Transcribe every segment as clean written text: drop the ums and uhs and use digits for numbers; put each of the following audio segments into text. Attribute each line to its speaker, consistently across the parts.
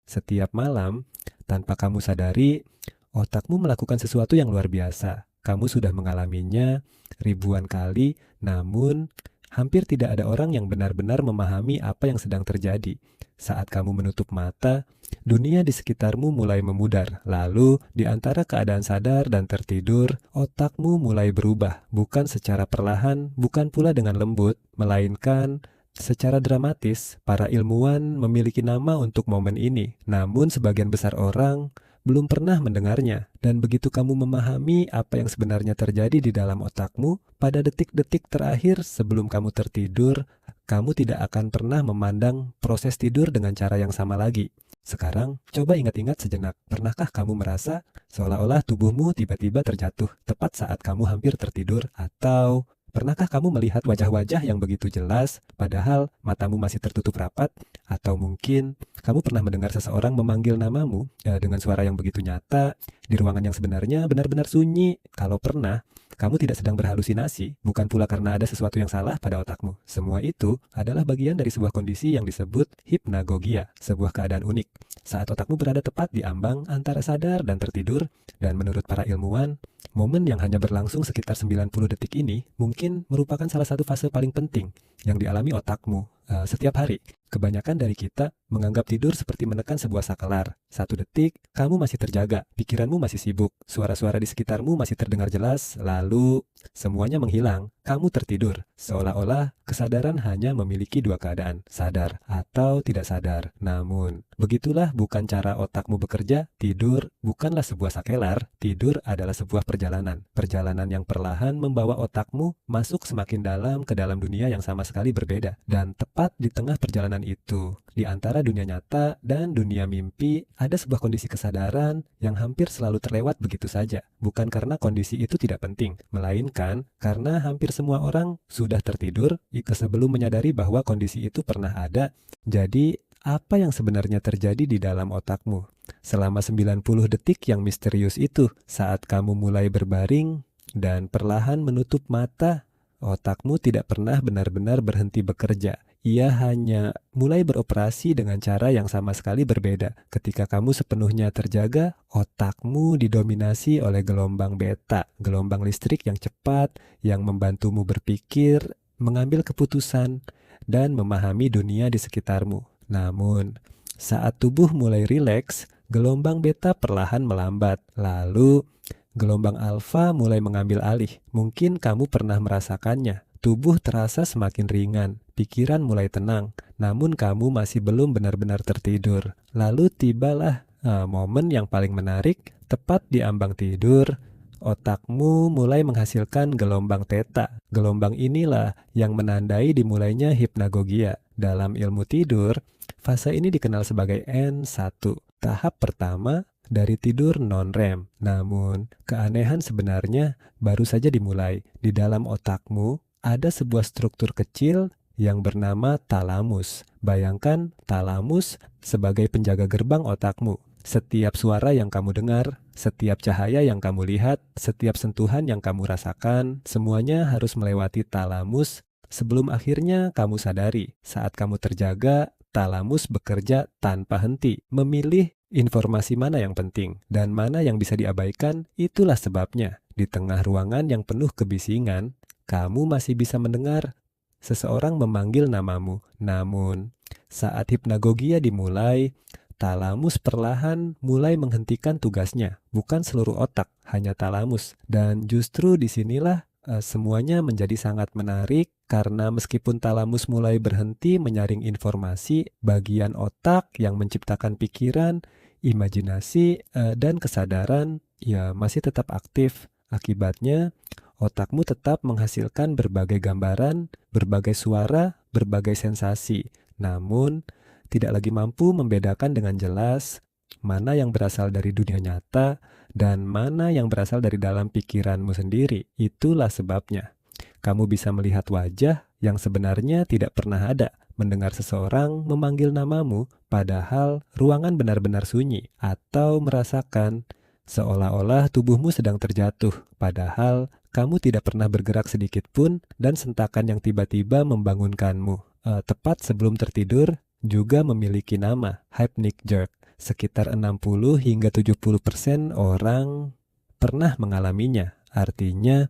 Speaker 1: Setiap malam, tanpa kamu sadari, otakmu melakukan sesuatu yang luar biasa. Kamu sudah mengalaminya ribuan kali, namun hampir tidak ada orang yang benar-benar memahami apa yang sedang terjadi. Saat kamu menutup mata, dunia di sekitarmu mulai memudar. Lalu, di antara keadaan sadar dan tertidur, otakmu mulai berubah, bukan secara perlahan, bukan pula dengan lembut, melainkan secara dramatis. Para ilmuwan memiliki nama untuk momen ini, namun sebagian besar orang belum pernah mendengarnya. Dan begitu kamu memahami apa yang sebenarnya terjadi di dalam otakmu, pada detik-detik terakhir sebelum kamu tertidur, kamu tidak akan pernah memandang proses tidur dengan cara yang sama lagi. Sekarang, coba ingat-ingat sejenak. Pernahkah kamu merasa seolah-olah tubuhmu tiba-tiba terjatuh tepat saat kamu hampir tertidur? Atau pernahkah kamu melihat wajah-wajah yang begitu jelas, padahal matamu masih tertutup rapat? Atau mungkin kamu pernah mendengar seseorang memanggil namamu dengan suara yang begitu nyata, di ruangan yang sebenarnya benar-benar sunyi? Kalau pernah, kamu tidak sedang berhalusinasi, bukan pula karena ada sesuatu yang salah pada otakmu. Semua itu adalah bagian dari sebuah kondisi yang disebut hipnagogia, sebuah keadaan unik. Saat otakmu berada tepat di ambang antara sadar dan tertidur, dan menurut para ilmuwan, momen yang hanya berlangsung sekitar 90 detik ini mungkin merupakan salah satu fase paling penting yang dialami otakmu setiap hari. Kebanyakan dari kita menganggap tidur seperti menekan sebuah saklar. 1 detik, kamu masih terjaga, pikiranmu masih sibuk, suara-suara di sekitarmu masih terdengar jelas, lalu semuanya menghilang. Kamu tertidur, seolah-olah kesadaran hanya memiliki 2 keadaan, sadar atau tidak sadar. Namun, begitulah bukan cara otakmu bekerja. Tidur bukanlah sebuah saklar, tidur adalah sebuah perjalanan. Perjalanan yang perlahan membawa otakmu masuk semakin dalam ke dalam dunia yang sama sekali berbeda. Dan tepat di tengah perjalanan itu, di antara dunia nyata dan dunia mimpi, ada sebuah kondisi kesadaran yang hampir selalu terlewat begitu saja. Bukan karena kondisi itu tidak penting, melainkan karena hampir semua orang sudah tertidur sebelum menyadari bahwa kondisi itu pernah ada. Jadi, apa yang sebenarnya terjadi di dalam otakmu selama 90 detik yang misterius itu? Saat kamu mulai berbaring dan perlahan menutup mata, otakmu tidak pernah benar-benar berhenti bekerja. Ia hanya mulai beroperasi dengan cara yang sama sekali berbeda. Ketika kamu sepenuhnya terjaga, otakmu didominasi oleh gelombang beta, gelombang listrik yang cepat, yang membantumu berpikir, mengambil keputusan, dan memahami dunia di sekitarmu. Namun, saat tubuh mulai rileks, gelombang beta perlahan melambat. Lalu, gelombang alfa mulai mengambil alih. Mungkin kamu pernah merasakannya. Tubuh terasa semakin ringan, pikiran mulai tenang, namun kamu masih belum benar-benar tertidur. Lalu tibalah momen yang paling menarik, tepat di ambang tidur, otakmu mulai menghasilkan gelombang theta. Gelombang inilah yang menandai dimulainya hipnagogia. Dalam ilmu tidur, fase ini dikenal sebagai N1, tahap pertama dari tidur non-REM. Namun, keanehan sebenarnya baru saja dimulai. Di dalam otakmu, ada sebuah struktur kecil yang bernama talamus. Bayangkan talamus sebagai penjaga gerbang otakmu. Setiap suara yang kamu dengar, setiap cahaya yang kamu lihat, setiap sentuhan yang kamu rasakan, semuanya harus melewati talamus sebelum akhirnya kamu sadari. Saat kamu terjaga, talamus bekerja tanpa henti, memilih informasi mana yang penting dan mana yang bisa diabaikan. Itulah sebabnya di tengah ruangan yang penuh kebisingan, kamu masih bisa mendengar seseorang memanggil namamu. Namun, saat hipnagogia dimulai, talamus perlahan mulai menghentikan tugasnya. Bukan seluruh otak, hanya talamus. Dan justru disinilah semuanya menjadi sangat menarik, karena meskipun talamus mulai berhenti menyaring informasi, bagian otak yang menciptakan pikiran, imajinasi, dan kesadaran ya masih tetap aktif. Akibatnya, otakmu tetap menghasilkan berbagai gambaran, berbagai suara, berbagai sensasi. Namun, tidak lagi mampu membedakan dengan jelas mana yang berasal dari dunia nyata dan mana yang berasal dari dalam pikiranmu sendiri. Itulah sebabnya kamu bisa melihat wajah yang sebenarnya tidak pernah ada, mendengar seseorang memanggil namamu padahal ruangan benar-benar sunyi, atau merasakan seolah-olah tubuhmu sedang terjatuh padahal kamu tidak pernah bergerak sedikit pun, dan sentakan yang tiba-tiba membangunkanmu tepat sebelum tertidur juga memiliki nama, hypnic jerk. Sekitar 60 hingga 70% orang pernah mengalaminya. Artinya,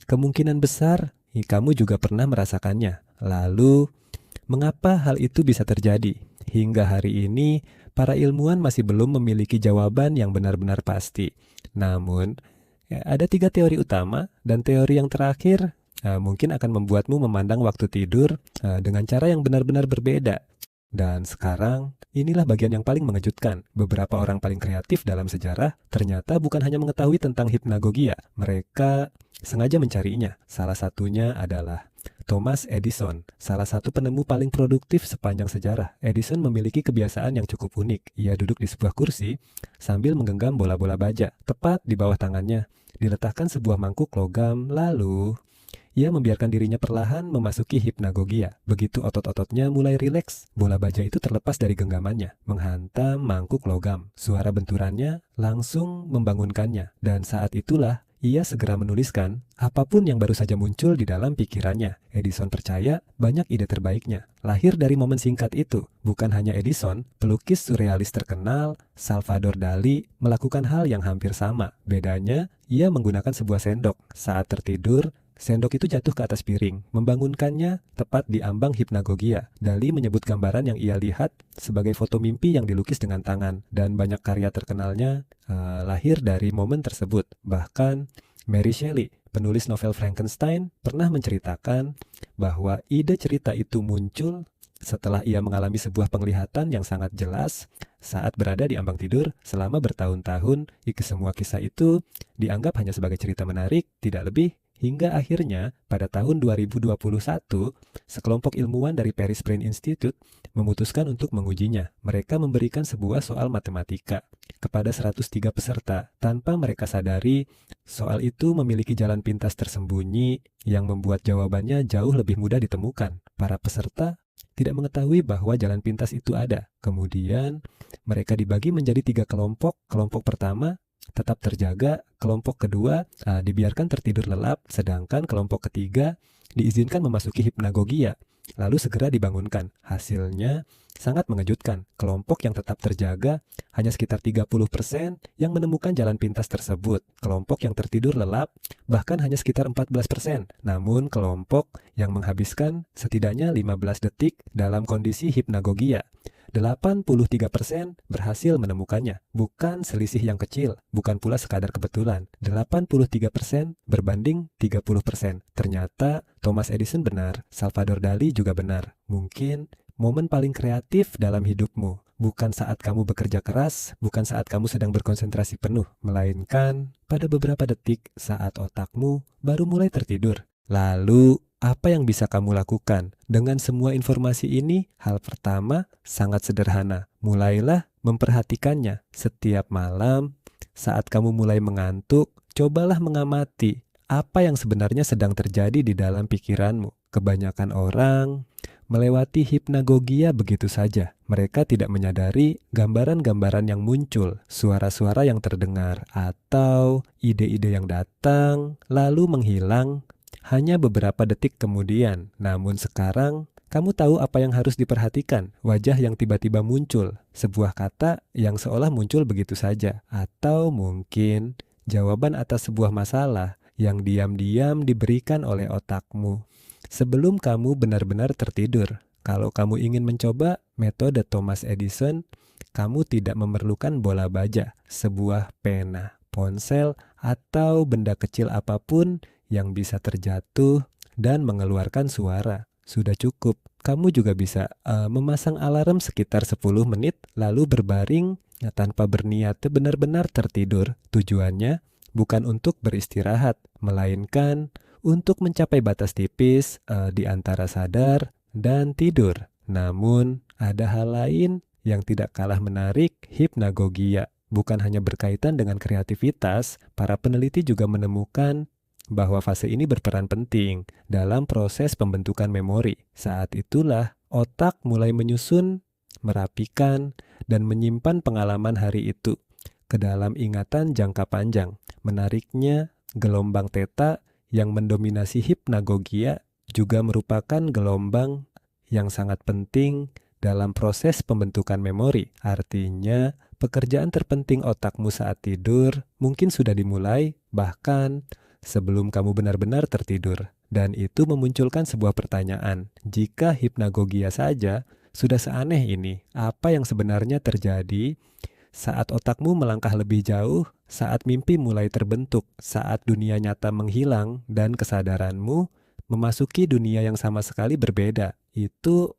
Speaker 1: kemungkinan besar kamu juga pernah merasakannya. Lalu, mengapa hal itu bisa terjadi? Hingga hari ini, para ilmuwan masih belum memiliki jawaban yang benar-benar pasti. Namun, ada 3 teori utama, dan teori yang terakhir mungkin akan membuatmu memandang waktu tidur dengan cara yang benar-benar berbeda. Dan sekarang, inilah bagian yang paling mengejutkan. Beberapa orang paling kreatif dalam sejarah ternyata bukan hanya mengetahui tentang hipnagogia, mereka sengaja mencarinya. Salah satunya adalah Thomas Edison, salah satu penemu paling produktif sepanjang sejarah. Edison memiliki kebiasaan yang cukup unik. Ia duduk di sebuah kursi sambil menggenggam bola-bola baja. Tepat di bawah tangannya diletakkan sebuah mangkuk logam, lalu ia membiarkan dirinya perlahan memasuki hipnagogia. Begitu otot-ototnya mulai rileks, bola baja itu terlepas dari genggamannya, menghantam mangkuk logam. Suara benturannya langsung membangunkannya, dan saat itulah ia segera menuliskan apapun yang baru saja muncul di dalam pikirannya. Edison percaya banyak ide terbaiknya lahir dari momen singkat itu. Bukan hanya Edison, pelukis surrealis terkenal Salvador Dali melakukan hal yang hampir sama. Bedanya, ia menggunakan sebuah sendok. Saat tertidur, sendok itu jatuh ke atas piring, membangunkannya tepat di ambang hipnagogia. Dali menyebut gambaran yang ia lihat sebagai foto mimpi yang dilukis dengan tangan, dan banyak karya terkenalnya lahir dari momen tersebut. Bahkan Mary Shelley, penulis novel Frankenstein, pernah menceritakan bahwa ide cerita itu muncul setelah ia mengalami sebuah penglihatan yang sangat jelas saat berada di ambang tidur selama bertahun-tahun. Semua kisah itu dianggap hanya sebagai cerita menarik, tidak lebih. Hingga akhirnya pada tahun 2021, sekelompok ilmuwan dari Paris Brain Institute memutuskan untuk mengujinya. Mereka memberikan sebuah soal matematika kepada 103 peserta. Tanpa mereka sadari, soal itu memiliki jalan pintas tersembunyi yang membuat jawabannya jauh lebih mudah ditemukan. Para peserta tidak mengetahui bahwa jalan pintas itu ada. Kemudian, mereka dibagi menjadi 3 kelompok. Kelompok pertama tetap terjaga, kelompok kedua dibiarkan tertidur lelap, sedangkan kelompok ketiga diizinkan memasuki hipnagogia, lalu segera dibangunkan. Hasilnya sangat mengejutkan. Kelompok yang tetap terjaga hanya sekitar 30% yang menemukan jalan pintas tersebut. Kelompok yang tertidur lelap bahkan hanya sekitar 14%. Namun kelompok yang menghabiskan setidaknya 15 detik dalam kondisi hipnagogia, 83% berhasil menemukannya. Bukan selisih yang kecil, bukan pula sekadar kebetulan. 83% berbanding 30%. Ternyata Thomas Edison benar, Salvador Dali juga benar. Mungkin momen paling kreatif dalam hidupmu bukan saat kamu bekerja keras, bukan saat kamu sedang berkonsentrasi penuh, melainkan pada beberapa detik saat otakmu baru mulai tertidur. Lalu, apa yang bisa kamu lakukan dengan semua informasi ini? Hal pertama sangat sederhana. Mulailah memperhatikannya setiap malam. Saat kamu mulai mengantuk, cobalah mengamati apa yang sebenarnya sedang terjadi di dalam pikiranmu. Kebanyakan orang melewati hipnagogia begitu saja. Mereka tidak menyadari gambaran-gambaran yang muncul, suara-suara yang terdengar, atau ide-ide yang datang lalu menghilang hanya beberapa detik kemudian. Namun sekarang, kamu tahu apa yang harus diperhatikan. Wajah yang tiba-tiba muncul, sebuah kata yang seolah muncul begitu saja, atau mungkin jawaban atas sebuah masalah yang diam-diam diberikan oleh otakmu sebelum kamu benar-benar tertidur. Kalau kamu ingin mencoba metode Thomas Edison, kamu tidak memerlukan bola baja, sebuah pena, ponsel, atau benda kecil apapun yang bisa terjatuh dan mengeluarkan suara. Sudah cukup. Kamu juga bisa memasang alarm sekitar 10 menit lalu berbaring tanpa berniat benar-benar tertidur. Tujuannya bukan untuk beristirahat, melainkan untuk mencapai batas tipis di antara sadar dan tidur. Namun, ada hal lain yang tidak kalah menarik, hipnagogia. Bukan hanya berkaitan dengan kreativitas, para peneliti juga menemukan bahwa fase ini berperan penting dalam proses pembentukan memori. Saat itulah otak mulai menyusun, merapikan, dan menyimpan pengalaman hari itu ke dalam ingatan jangka panjang. Menariknya, gelombang theta yang mendominasi hipnagogia juga merupakan gelombang yang sangat penting dalam proses pembentukan memori. Artinya, pekerjaan terpenting otakmu saat tidur mungkin sudah dimulai bahkan sebelum kamu benar-benar tertidur. Dan itu memunculkan sebuah pertanyaan. Jika hipnagogia saja sudah seaneh ini, apa yang sebenarnya terjadi saat otakmu melangkah lebih jauh, saat mimpi mulai terbentuk, saat dunia nyata menghilang dan kesadaranmu memasuki dunia yang sama sekali berbeda? Itu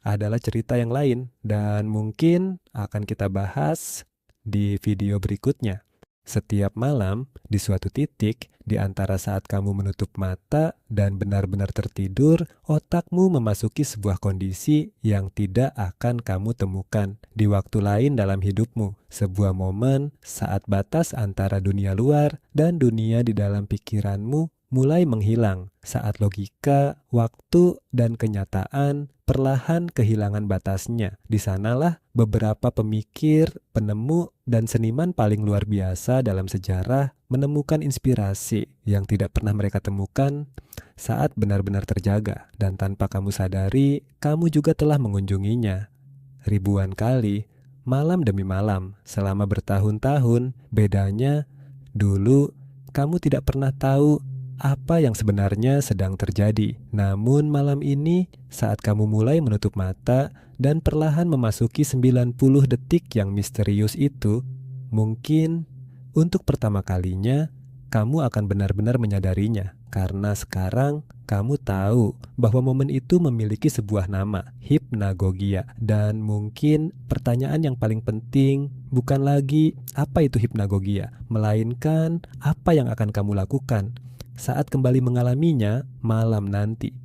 Speaker 1: adalah cerita yang lain dan mungkin akan kita bahas di video berikutnya. Setiap malam, di suatu titik, di antara saat kamu menutup mata dan benar-benar tertidur, otakmu memasuki sebuah kondisi yang tidak akan kamu temukan di waktu lain dalam hidupmu. Sebuah momen saat batas antara dunia luar dan dunia di dalam pikiranmu mulai menghilang, saat logika, waktu, dan kenyataan perlahan kehilangan batasnya. Di sanalah beberapa pemikir, penemu, dan seniman paling luar biasa dalam sejarah menemukan inspirasi yang tidak pernah mereka temukan saat benar-benar terjaga. Dan tanpa kamu sadari, kamu juga telah mengunjunginya ribuan kali, malam demi malam, selama bertahun-tahun. Bedanya, dulu kamu tidak pernah tahu apa yang sebenarnya sedang terjadi. Namun malam ini, saat kamu mulai menutup mata dan perlahan memasuki 90 detik yang misterius itu, mungkin untuk pertama kalinya, kamu akan benar-benar menyadarinya. Karena sekarang, kamu tahu bahwa momen itu memiliki sebuah nama, hipnagogia. Dan mungkin pertanyaan yang paling penting bukan lagi apa itu hipnagogia, melainkan apa yang akan kamu lakukan saat kembali mengalaminya malam nanti.